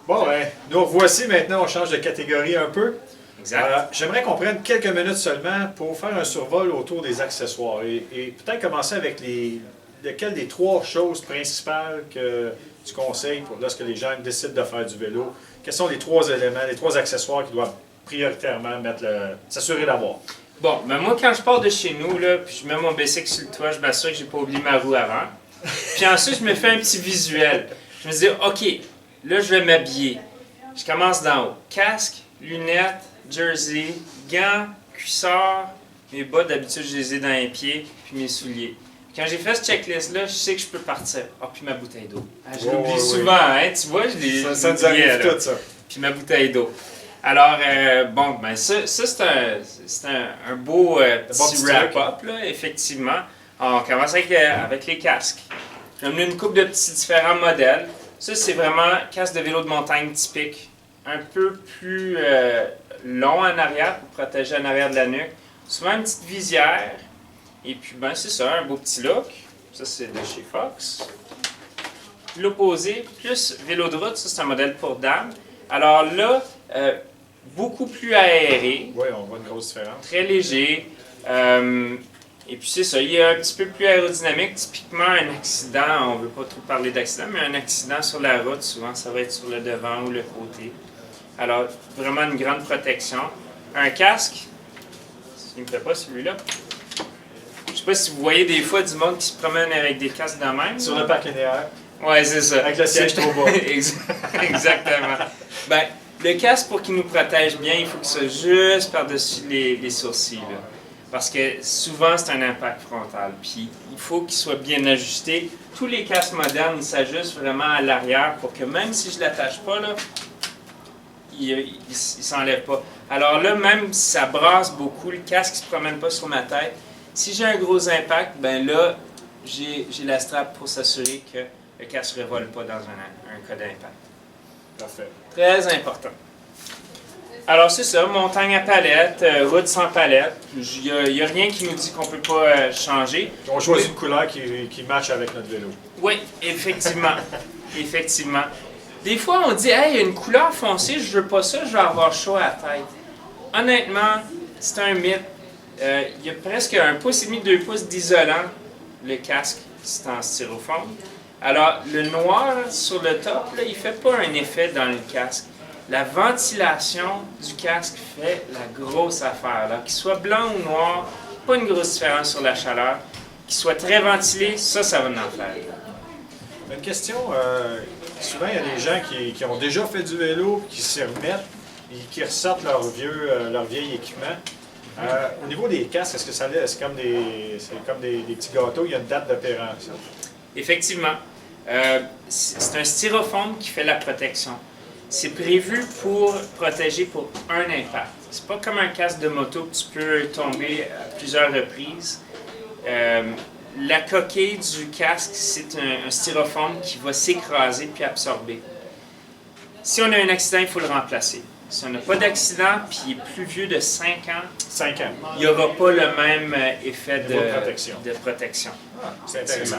Bon, ouais. Nous voici maintenant, on change de catégorie un peu. Exact. J'aimerais qu'on prenne quelques minutes seulement pour faire un survol autour des accessoires et peut-être commencer avec lesquelles des trois choses principales que tu conseilles pour lorsque les gens décident de faire du vélo. Quels sont les trois éléments, les trois accessoires qu'ils doivent prioritairement s'assurer d'avoir? Bon, ben moi, quand je pars de chez nous, là, puis je mets mon bicycle sur le toit, je m'assure que j'ai pas oublié ma roue avant. Puis ensuite, je me fais un petit visuel. Je me dis, OK, là, je vais m'habiller. Je commence d'en haut. Casque, lunettes, jersey, gants, cuissard, mes bas, d'habitude, je les ai dans les pieds, puis mes souliers. Quand j'ai fait ce checklist-là, je sais que je peux partir. Ah, puis ma bouteille d'eau. Ah, je l'oublie souvent, hein? Tu vois, je l'ai. Ça nous arrive tout, ça. Puis ma bouteille d'eau. Alors, bon, ben ça c'est un beau petit wrap-up, là, effectivement. On commence avec les casques. J'ai amené une couple de petits différents modèles. Ça, c'est vraiment casque de vélo de montagne typique. Un peu plus long en arrière pour protéger en arrière de la nuque. Souvent une petite visière. Et puis, ben c'est ça, un beau petit look. Ça, c'est de chez Fox. L'opposé, plus vélo de route, ça, c'est un modèle pour dames. Alors là, beaucoup plus aéré. Oui, on voit une grosse différence. Très léger. Et puis c'est ça, il est un petit peu plus aérodynamique. Typiquement, un accident, on ne veut pas trop parler d'accident, mais un accident sur la route, souvent, ça va être sur le devant ou le côté. Alors, vraiment une grande protection. Un casque, il ne me fait pas celui-là. Je ne sais pas si vous voyez des fois du monde qui se promène avec des casques de même. Sur le parc linéaire. Ouais, c'est ça. Avec le siège trop bas. Exactement. Ben, le casque, pour qu'il nous protège bien, il faut qu'il soit juste par-dessus les sourcils. Là. Parce que souvent, c'est un impact frontal. Puis, il faut qu'il soit bien ajusté. Tous les casques modernes, ils s'ajustent vraiment à l'arrière pour que même si je ne l'attache pas, là, il ne s'enlève pas. Alors là, même si ça brasse beaucoup, le casque ne se promène pas sur ma tête. Si j'ai un gros impact, ben là, j'ai la strap pour s'assurer que le casque ne revole pas dans un cas d'impact. Parfait. Très important. Alors c'est ça, montagne à palette, route sans palette. Il n'y a rien qui nous dit qu'on ne peut pas changer. On choisit une couleur qui matche avec notre vélo. Oui, effectivement. Effectivement. Des fois, on dit, hey, il y a une couleur foncée, je veux pas ça, je vais avoir chaud à la tête. Honnêtement, c'est un mythe. Il y a presque 1,5 pouce, 2 pouces d'isolant, le casque, c'est en styrofoam. Alors, le noir sur le top, là, il ne fait pas un effet dans le casque. La ventilation du casque fait la grosse affaire. Qu'il soit blanc ou noir, pas une grosse différence sur la chaleur. Qu'il soit très ventilé, ça va en faire. Une question, souvent il y a des gens qui ont déjà fait du vélo, qui s'y remettent et qui ressortent leur vieil équipement. Au niveau des casques, est-ce que c'est comme des petits gâteaux, il y a une date de péremption? Effectivement. C'est un styrofoam qui fait la protection. C'est prévu pour protéger pour un impact. C'est pas comme un casque de moto que tu peux tomber à plusieurs reprises. La coquille du casque, c'est un styrofoam qui va s'écraser puis absorber. Si on a un accident, il faut le remplacer. Si on n'a pas d'accident puis il est plus vieux de 5 ans, 5 ans. il n'y aura pas le même effet de protection. protection. Ah, c'est intéressant.